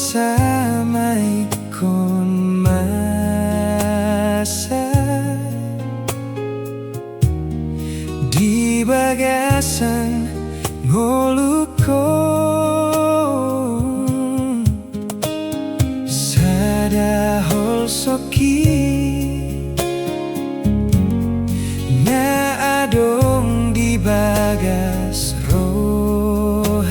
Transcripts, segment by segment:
samay kon masa di bagasan ngolukon sadahol soki na adong di bagas rohaki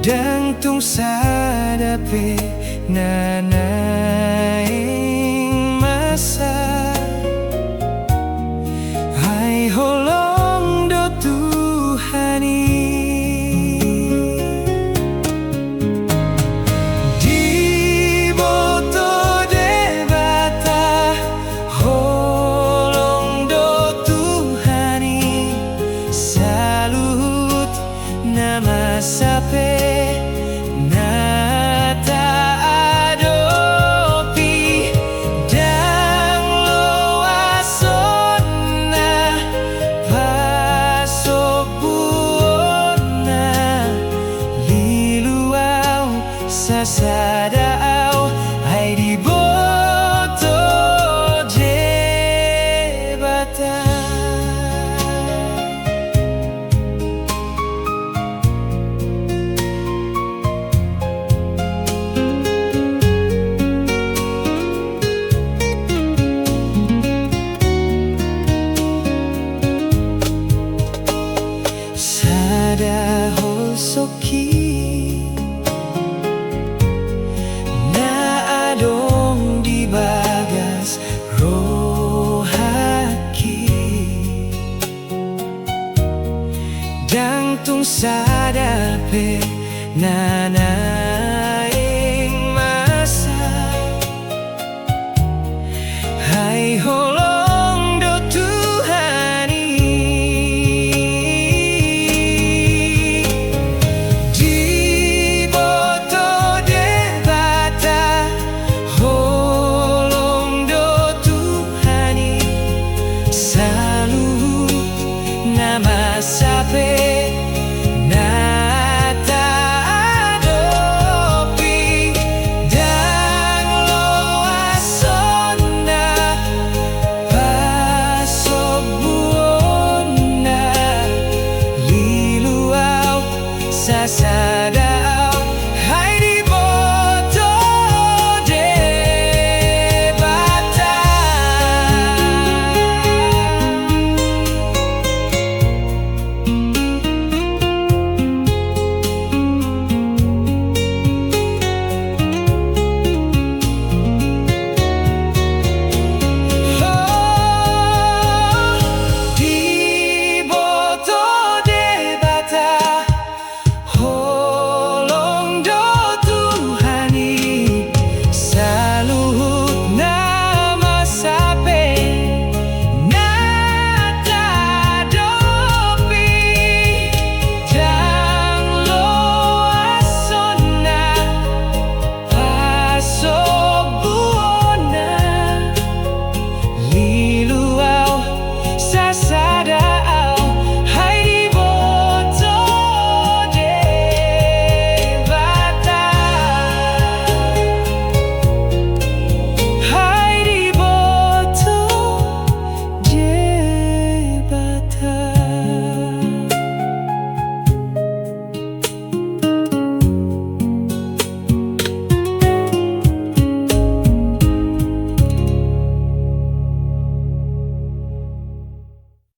dang tung sadape nanaing masa ay holong do Tuhani di boto de bata holong do Tuhani salut nama sape sadao ay di boto jebatan sadahol soki dang tung sadape nanaing masa hai holong do Tuhani di boto de bata holong do Tuhani salut nama sape